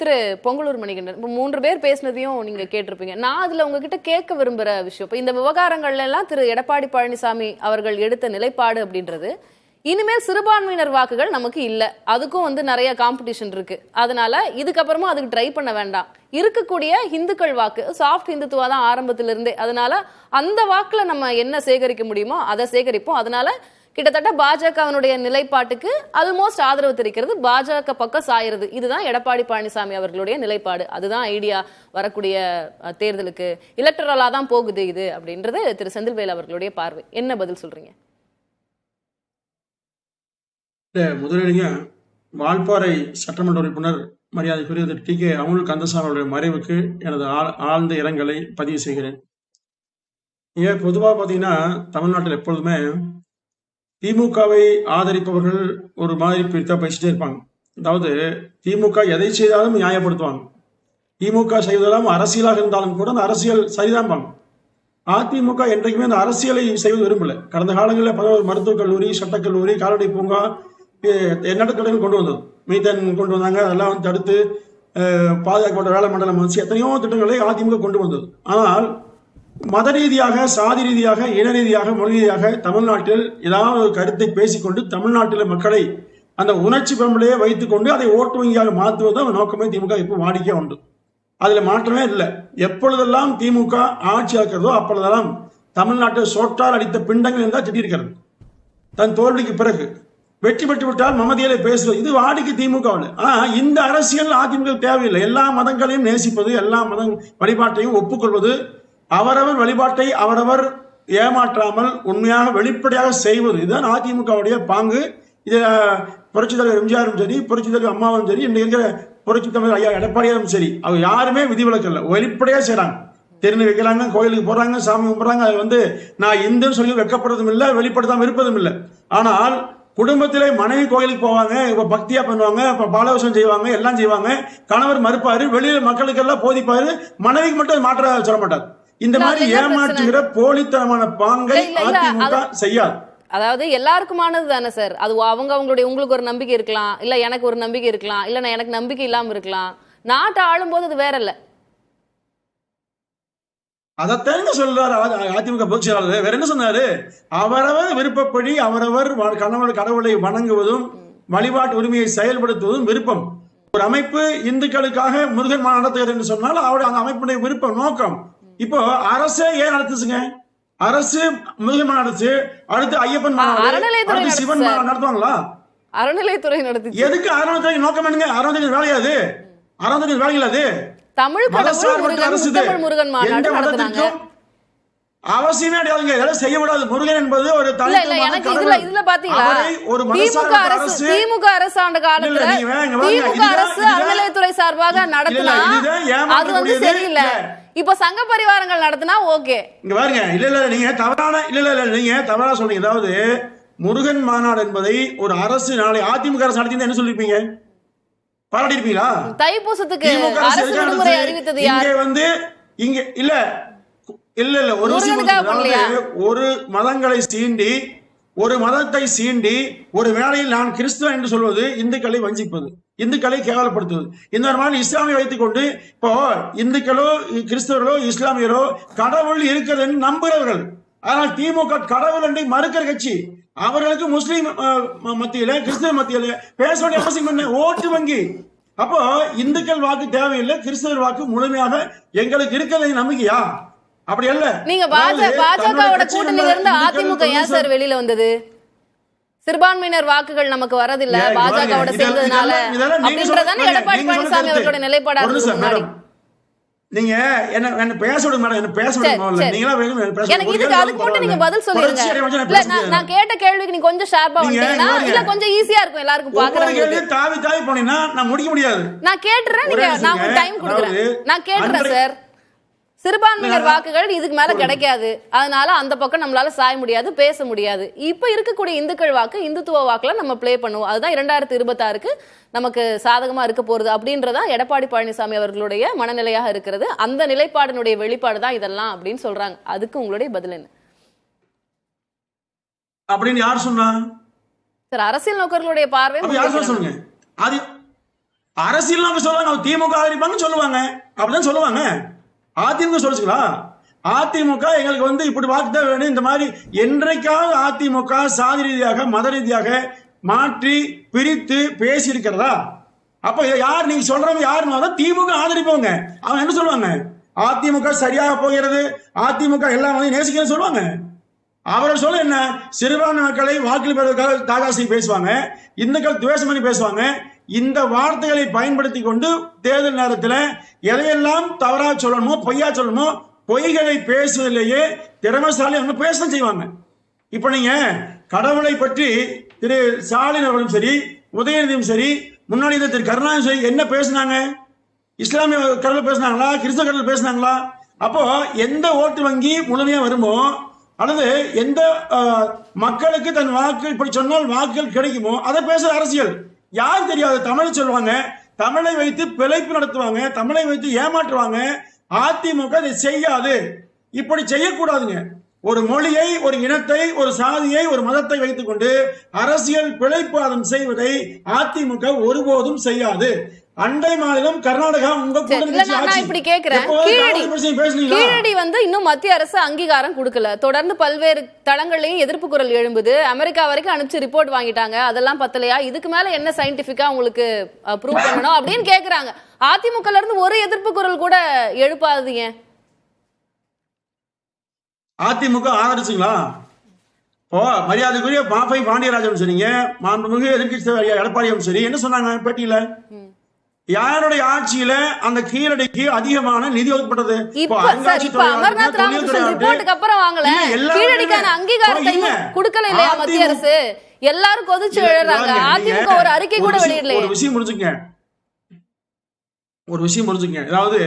திரு பொங்கலூர் மணிகண்டன், இப்போ 3 பேர் பேசினதையும் நீங்க கேட்டிருப்பீங்க. நான் அதுல உங்ககிட்ட கேட்க விரும்புற விஷயம், இப்போ இந்த விவகாரங்கள்ல எல்லாம் திரு எடப்பாடி பழனிசாமி அவர்கள் எடுத்த நிலைப்பாடு அப்படின்றது, இனிமேல் சிறுபான்மையினர் வாக்குகள் நமக்கு இல்ல, அதுக்கும் நிறைய காம்படிஷன் இருக்கு, அதனால இதுக்கப்புறமா அதுக்கு ட்ரை பண்ண வேண்டாம், இருக்கக்கூடிய இந்துக்கள் வாக்கு சாஃப்ட் இந்துத்துவா தான் ஆரம்பத்துல இருந்தே, அதனால அந்த வாக்குல நம்ம என்ன சேகரிக்க முடியுமோ அதை சேகரிப்போம். அதனால கிட்டத்தட்ட பாஜகவினுடைய நிலைப்பாட்டுக்கு ஆல்மோஸ்ட் ஆதரவு தெரிவிக்கிறது, பாஜக பக்கம் சாயிறது. இதுதான் எடப்பாடி பழனிசாமி அவர்களுடைய நிலைப்பாடு. அதுதான் ஐடியா வரக்கூடிய தேர்தலுக்கு எலக்டரலா தான் போகுது இது அப்படின்றது திரு செந்தில்வேல் அவர்களுடைய பார்வை. என்ன பதில் சொல்றீங்க? முதலிலேயே வால்பாறை சட்டமன்ற உறுப்பினர் மரியாதைக்குரிய டி.கே. அமுல் கந்தசாமி அவருடைய மறைவுக்கு எனது ஆழ்ந்த இரங்கலை பதிவு செய்கிறேன். ஏன் பொதுவாக பார்த்தீங்கன்னா தமிழ்நாட்டில் எப்பொழுதுமே திமுகவை ஆதரிப்பவர்கள் ஒரு மாதிரி பிரித்தா பேசிட்டே இருப்பாங்க. அதாவது திமுக எதை செய்தாலும் நியாயப்படுத்துவாங்க, திமுக செய்வதெல்லாம் அரசியலாக இருந்தாலும் கூட அந்த அரசியல் சரிதான்பாங்க. அதிமுக என்றைக்குமே அந்த அரசியலை செய்வது விரும்பல. கடந்த காலங்களில் 11 மருத்துவக் கல்லூரி, சட்டக்கல்லூரி, கால்நடை பூங்கா, எண்ணற்ற திட்டங்கள் கொண்டு வந்தது. மீத்தன் கொண்டு வந்தாங்க, அதெல்லாம் தடுத்து பாதுகாக்கப்பட்ட வேலை மண்டலம் வச்சு எத்தனையோ திட்டங்களை அதிமுக கொண்டு வந்தது. ஆனால் மத ரீதியாக, சாதி ரீதியாக, இன ரீதியாக, மொழி ரீதியாக தமிழ்நாட்டில் ஏதாவது ஒரு கருத்தை பேசிக்கொண்டு தமிழ்நாட்டில் மக்களை அந்த உணர்ச்சி பரம்பிலேயே வைத்துக் கொண்டு அதை ஓட்டு வங்கியாக மாற்றுவது நோக்கமே திமுக இப்போ வாடிக்கையா உண்டு. அதுல மாற்றமே இல்லை. எப்பொழுதெல்லாம் திமுக ஆட்சி ஆக்கிறதோ அப்பொழுதெல்லாம் தமிழ்நாட்டில் சோற்றால் அடித்த பிண்டங்கள் இருந்தால் திட்டிருக்கிறது. தன் தோல்விக்கு பிறகு வெற்றி பெற்று விட்டால் மமதியிலே பேசுவது, இது வாடிக்கை திமுகவில். ஆனா இந்த அரசியல் அதிமுக தேவையில்லை. எல்லா மதங்களையும் நேசிப்பது, எல்லா மத வழிபாட்டையும் ஒப்புக்கொள்வது, அவரவர் வழிபாட்டை அவரவர் ஏமாற்றாமல் உண்மையாக வெளிப்படையாக செய்வது, இதுதான் அதிமுகவுடைய பாங்கு. இதை புரட்சி தலைவர் எம்ஜிஆரும் சரி, புரட்சி தலைவர் அம்மாவும் சரி, இன்றைக்கு இருக்கிற புரட்சி தலைவர் ஐயா எடப்பாடியாரும் சரி, அவங்க யாருமே விதிவிலக்கு இல்லை, வெளிப்படையா செய்யறாங்க. திருநி வைக்கிறாங்க, கோயிலுக்கு போறாங்க, சாமி கும்பிடுறாங்க. அது நான் இந்துன்னு சொல்லி வெக்கப்படுறதும் இல்லை, வெளிப்படுத்தாம இருப்பதும் இல்லை. ஆனால் குடும்பத்திலே மனைவி கோயிலுக்கு போவாங்க, இப்ப பக்தியா பண்ணுவாங்க, இப்ப பாலவசம் செய்வாங்க, எல்லாம் செய்வாங்க. கணவர் மறுப்பாரு, வெளியில மக்களுக்கு எல்லாம் போதிப்பாரு, மனைவிக்கு மட்டும் மாற்ற சொல்ல மாட்டார். இந்த மாதிரி ஏமாற்றுகிற போலித்தனமான பாங்கை அதிமுக செய்யாது. அதாவது எல்லாருக்குமானது தானே சார், அது அவங்களுடைய, உங்களுக்கு ஒரு நம்பிக்கை இருக்கலாம், இல்ல எனக்கு ஒரு நம்பிக்கை இருக்கலாம், இல்ல எனக்கு நம்பிக்கை இல்லாம இருக்கலாம். நாட்டை ஆளும் போது அது வேற இல்ல. அதைத்தாங்க சொல்றாரு அதிமுக பொதுச் செயலாளர். வேற என்ன சொன்னாரு? அவரவர் விருப்பப்படி அவரவர் கடவுளை வணங்குவதும் வழிபாட்டு உரிமையை செயல்படுத்துவதும் விருப்பம். ஒரு அமைப்பு இந்துக்களுக்காக முருகன் மாநாடு நடத்துகிறது என்று சொன்னால் அவருடைய அந்த அமைப்புடைய விருப்பம், நோக்கம். இப்போ அரசே ஏன் நடத்துச்சுங்க? அரசு முருகன் மாநாடு நடத்துச்சு, அடுத்து ஐயப்பன் மாநாடு, அடுத்து சிவன் மாநாடு நடத்துவாங்களா? அறநிலையத்துறை நடத்துச்சு. எதுக்கு அறநிலையத்துறை நோக்கம் என்னங்க? அறநிலையத்துறை வேலையாது, அறநிலையத்துறை வேலையாது. தமிழ் முருகன் மாநாடு நடத்துனாங்க, அவசியமே கிடையாதுங்க. இதெல்லாம் செய்ய விடாது. முருகன் என்பது ஒரு இதுல பாத்தீங்களா, திமுக அரசாண்ட காலத்துல திமுக அரசு அறநிலையத்துறை சார்பாக நடத்தினா அது சரியில்லை. இப்ப சங்க பரிவாரங்கள் நடத்தினா ஓகே. இங்க பாருங்க, இல்ல நீங்க தவறா சொல்றீங்க. அதாவது முருகன் மாநாடு என்பதை ஒரு அரசு, நாளை அதிமுக அரசு நடத்தி என்ன சொல்லிருப்பீங்க? பாராட்டிருப்பீங்களா? தைப்பூசத்துக்கு அரசு விடுமுறை அறிவித்தது யார்? இங்க இல்ல ஒரு மதங்களை சீண்டி, ஒரு மதத்தை சீண்டி, ஒரு வேளையில் நான் கிறிஸ்துவன் என்று சொல்வது இந்துக்களை வஞ்சிப்பது, இந்துக்களை கேவலப்படுத்துவது. இந்த மாதிரி இஸ்லாமியை வைத்துக் கொண்டு இப்போ இந்துக்களோ கிறிஸ்தவர்களோ இஸ்லாமியரோ கடவுள் இருக்கிறது என்று நம்புகிறவர்கள். ஆனால் திமுக கடவுள் என்று மறுக்கிற கட்சி. அவர்களுக்கு முஸ்லீம் மத்தியில, கிறிஸ்தவ மத்தியில பேச வேண்டிய அவசியம் என்ன? ஓட்டு வங்கி. அப்போ இந்துக்கள் வாக்கு தேவையில்லை, கிறிஸ்தவர் வாக்கு முழுமையாக எங்களுக்கு இருக்கிறது நம்பிக்கையா? அப்படி அல்ல. நீங்க பாஜகவோட கூட்டணியில இருந்து அதிமுக ஏன் சார் வெளியில வந்தது? சிறுபான்மையினர் வாக்குகள் நமக்கு வரதில்ல பாஜகவோட சேர்ந்ததுனால அப்படின்றதானே எடப்பாடி பழனிசாமி அவர்களோட நிலைப்பாடா இருக்கு. நீங்க என்ன பேச விடுங்க மேடம், என்ன பேச விடுங்க. எனக்கு இதுக்கு அதுக்கு மட்டும் நீங்க பதில் சொல்லுங்க. நான் கேட்ட கேள்விக்கு நீங்க கொஞ்சம் ஷார்ப்பா வந்தீங்கன்னா இல்ல கொஞ்சம் ஈஸியா இருக்கும் எல்லாருக்கும் பாக்குறதுக்கு. தாவி போனீங்கன்னா நான் முடிக்க முடியாது. நான் கேட்டுறேன், நீங்க நான் உங்களுக்கு டைம் கொடுக்குறேன். நான் கேட்டுறேன் சார். சிறுபான்மையினர் வாக்குகள் இதுக்கு மேல கிடைக்காது, அதனால அந்த பக்கம் நம்மளால சாய முடியாது, பேச முடியாது. இப்ப இருக்கக்கூடிய இந்துக்கள் வாக்கு, இந்துத்துவ வாக்குல நம்ம பிளே பண்ணுவோம், அதுதான் 2026க்கு நமக்கு சாதகமா இருக்க போறது அப்படின்றதா எடப்பாடி பழனிசாமி அவர்களுடைய மனநிலையாக இருக்கிறது. அந்த நிலைப்பாடினுடைய வெளிப்பாடு தான் இதெல்லாம் அப்படின்னு சொல்றாங்க. அதுக்கு உங்களுடைய பதில் என்ன? அப்படின்னு யார் சொன்னா? சார் அரசியல் நோக்கர்களுடைய பார்வை சொல்லுங்க. அரசியல் அவங்க சொல்லுவாங்க திமுக ஆதரிப்பாங்கன்னு சொல்லுவாங்க, அப்படிதான் சொல்லுவாங்க. அதிமுக சொல்லுச்சுங்களா? அதிமுக எங்களுக்கு வந்து இப்படி வாக்கு தான் வேணும், இந்த மாதிரி என்றைக்காவது அதிமுக சாதி ரீதியாக மத ரீதியாக மாற்றி பிரித்து பேசி இருக்கிறதா? அப்ப யார் நீங்க சொல்றவங்க யாருன்னா திமுக ஆதரிப்பவங்க. அவங்க என்ன சொல்லுவாங்க? அதிமுக சரியாக போகிறது, அதிமுக எல்லாம் வந்து நேசிக்கிறேன்னு சொல்லுவாங்க. அவர்கள் சொல்ல என்ன, சிறுபான்மை மக்களை வாக்கில் பெறுவதற்காக தாகாசி பேசுவாங்க, இந்துக்கள் துவேஷம் பண்ணி பேசுவாங்க. இந்த வார்த்தைகளை பயன்படுத்தி கொண்டு தேர்தல் நேரத்தில் எதையெல்லாம் தவறா சொல்லணுமோ பொய்யா சொல்லணுமோ பொய்களை பேசுவதிலேயே திறமைசாலி அவங்க பேச செய்வாங்க. இப்ப நீங்க கடவுளை பற்றி திரு ஸ்டாலின் அவர்களும் சரி, உதயநிதியும் சரி, முன்னாடி திரு கருணாநிதி சரி என்ன பேசினாங்க? இஸ்லாமிய கடவுள் பேசினாங்களா, கிறிஸ்தவ கடவுள் பேசினாங்களா? அப்போ எந்த ஓட்டு வங்கி முழுமையா வருமோ அல்லது எந்த மக்களுக்கு தன் வாக்கு இப்படி சொன்னால் வாக்குகள் கிடைக்குமோ அதை பேசுற அரசியல். யார் தெரியாது, தமிழை சொல்லுவாங்க, தமிழை வைத்து பிழைப்பு நடத்துவாங்க, தமிழை வைத்து ஏமாற்றுவாங்க. அதிமுக இதை செய்யாது, இப்படி செய்யக்கூடாதுங்க. ஒரு மொழியை, ஒரு இனத்தை, ஒரு சாதியை, ஒரு மதத்தை வைத்துக் கொண்டு அரசியல் பிழைப்பாதம் செய்வதை அதிமுக ஒருபோதும் செய்யாது. அண்டை மாநிலம் கர்நாடகா உங்க இப்படி கேக்குறேன், கீழடி வந்து இன்னும் மத்திய அரசு அங்கீகாரம் கொடுக்கல. தொடர்ந்து பல்வேறு தளங்களையும் எதிர்ப்பு குரல் எழும்புது. அமெரிக்கா வரைக்கும் அனுப்பிச்சு ரிப்போர்ட் வாங்கிட்டாங்க, அதெல்லாம் பத்தலையா? இதுக்கு மேல என்ன சயின்டிபிக்கா உங்களுக்கு ப்ரூவ் பண்ணணும் அப்படின்னு கேக்குறாங்க. அதிமுக இருந்து ஒரு எதிர்ப்பு குரல் கூட எழுப்பாதீங்க. அதிமுக ஆதரிச்சுங்களா? இப்போ மரியாதைக்குரிய பாப்பை பாண்டியராஜன் சரிங்க, மாண்புமிகு எதிர்க்கட்சி எடப்பாடியும் சரி என்ன சொன்னாங்க பேட்டியில? யாருடைய ஆட்சியில அந்த கீழடிக்கு அதிகமான நிதி ஒதுக்கப்பட்டது? அமர்நாத் ராமகிருஷ்ணன் ரிப்போர்ட்டுக்கு அப்புறம் வாங்கல, கீழடிக்கான அங்கீகாரத்தை கொடுக்கல இல்லையா மத்திய அரசு? எல்லாரும் கொதிச்சு எழுறாங்க, அதிமுக ஒரு அறிக்கை கூட வெளியிடல. ஒரு விஷயம் முடிஞ்சுங்க, அதாவது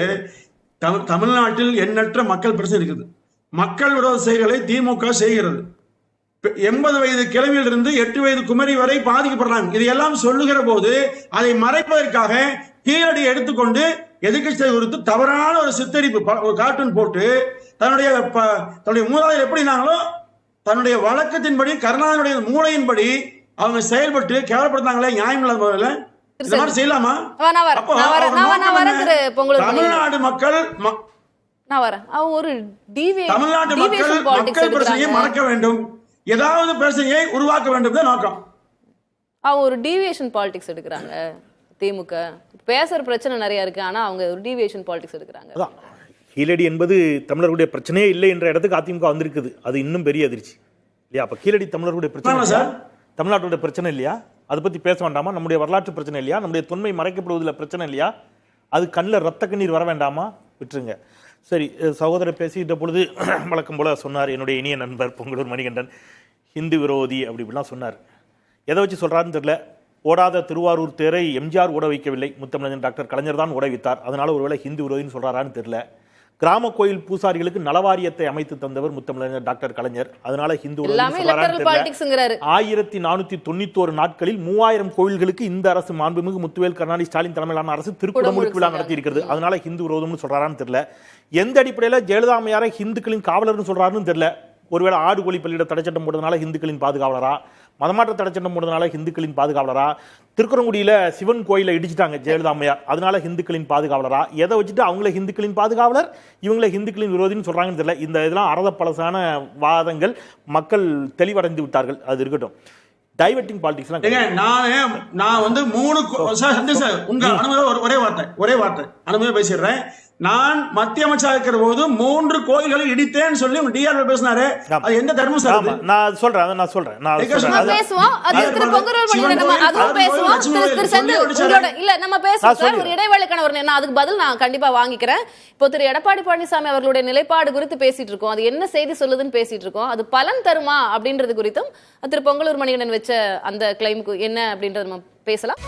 தமிழ்நாட்டில் எண்ணற்ற மக்கள் பிரச்சனை இருக்குது. மக்கள் விரோத செயல்களை திமுக செய்கிறது. 80 வயது கிழமையில் இருந்து 8 வயது குமரி வரை பாதிக்கப்படுறாங்க. இதையெல்லாம் சொல்லுகிற போது அதை மறைப்பதற்காக கீழடி எடுத்துக்கொண்டு எதிர்க்கட்சி குறித்து தவறான ஒரு சித்தரிப்பு, ஒரு கார்ட்டூன் போட்டு தன்னுடைய மூதாதையர் எப்படி இருந்தாங்களோ தன்னுடைய வழக்கத்தின்படி கருணாநிதியுடைய மூளையின்படி அவங்க செயல்பட்டு கேவலப்படுத்தாங்களே, நியாயம் இல்லாத முறையில் இந்த மாதிரி செய்யலாமா? தமிழ்நாடு மக்கள் தமிழ்நாட்டு மக்கள் பிரச்சனையை மறக்க வேண்டும், ஏதாவது பிரச்சனையை உருவாக்க வேண்டும் தான் நோக்கம். ஒரு டீவியேஷன் பாலிடிக்ஸ் எடுக்கிறாங்க திமுக. பேசுற பிரச்சனை நிறைய இருக்கு, ஆனா அவங்க ஒரு டீவியேஷன் பாலிடிக்ஸ் எடுக்கிறாங்க. கீழடி என்பது தமிழர்களுடைய பிரச்சனையே இல்லை என்ற இடத்துக்கு அதிமுக வந்திருக்குது. அது இன்னும் பெரிய அதிர்ச்சி இல்லையா? அப்ப கீழடி தமிழர்களுடைய பிரச்சனை சார், தமிழ்நாட்டுடைய பிரச்சனை இல்லையா? அதை பத்தி பேச வேண்டாமா? நம்முடைய வரலாற்று பிரச்சனை இல்லையா? நம்முடைய தொன்மை மறைக்கப்படுவதில் பிரச்சனை இல்லையா? அது கண்ணில் ரத்த கண்ணீர் வர வேண்டாமா? விட்டுருங்க. சரி, சகோதரர் பேசிக்கிட்ட பொழுது வழக்கம் போல சொன்னார், என்னுடைய இனிய நண்பர் பொங்கலூர் மணிகண்டன் ஹிந்து விரோதி அப்படி இப்படிலாம் சொன்னார். எதை வச்சு சொல்றாருன்னு தெரியல. ஓடாத திருவாரூர் தேரை எம்ஜிஆர் ஓட வைக்கவில்லை, முத்தமிழன் டாக்டர் கலைஞர் தான் ஓட வைத்தார். அதனால ஒருவேளை ஹிந்து விரோதின்னு சொல்றாரான்னு தெரியல. கிராம கோயில் பூசாரிகளுக்கு நலவாரியத்தை அமைத்து தந்தவர் முத்தமிழர் டாக்டர் கலைஞர், அதனால ஹிந்து விரோதின்னு சொல்றாரான்னு தெரியல. 1491 நாட்களில் 3000 கோயில்களுக்கு இந்த அரசு மாண்புமிகு முத்துவேல் கருணாநிதி ஸ்டாலின் தலைமையிலான அரசு திருக்குடமுழுக்கு விழா நடத்தி இருக்கிறது. அதனால ஹிந்து விரோதம்னு சொல்றாரான்னு தெரியல. எந்த அடிப்படையில ஜெயலலிதா அம்மையாரை ஹிந்துக்களின் காவலர்னு சொல்றாருன்னு தெரியல. ஒருவேளை ஆடு கோழி பள்ளியிட தடைச்சட்டம் போடுறதுனால ஹிந்துக்களின் பாதுகாவலரா, மதமாற்ற தடைச்சட்டம் போடுறதுனால ஹிந்துக்களின் பாதுகாவலரா, திருக்குறங்குடியில சிவன் கோயிலை இடிச்சிட்டாங்க ஜெயலலிதா அம்மையார், அதனால ஹிந்துக்களின் பாதுகாவலரா, எதை வச்சுட்டு அவங்கள ஹிந்துக்களின் பாதுகாவலர் இவங்களை ஹிந்துக்களின் விரோதின்னு சொல்றாங்கன்னு தெரியல. இந்த இதெல்லாம் அறத பழசான வாதங்கள், மக்கள் தெளிவடைந்து விட்டார்கள். அது இருக்கட்டும். டைவர்ட்டிங் பாலிடிக்ஸ் நான் வந்து 3 உங்க அனுமதி ஒரே வார்த்தை அனுமதி பேசிடுறேன். நான் மத்திய அமைச்சராக இருக்கிற போது 3 கோயில்களை இடித்தேன்னு சொல்லி டிஆர் பேசினாரு. அது எந்த தர்மம் சார்? நான் சொல்றேன் ஒரு இடைவேளைக்கான ஒரு அதுக்கு பதில் நான் கண்டிப்பா வாங்கிக்கிறேன். இப்போ திரு எடப்பாடி பழனிசாமி அவர்களுடைய நிலைப்பாடு குறித்து பேசிட்டு இருக்கோம், அது என்ன செய்தி சொல்லுதுன்னு பேசிட்டு இருக்கோம். அது பலன் தருமா அப்படின்றது குறித்தும் திரு பொங்கலூர் மணிகண்டன் வச்ச அந்த கிளைமுக்கு என்ன அப்படின்றது நம்ம பேசலாம்.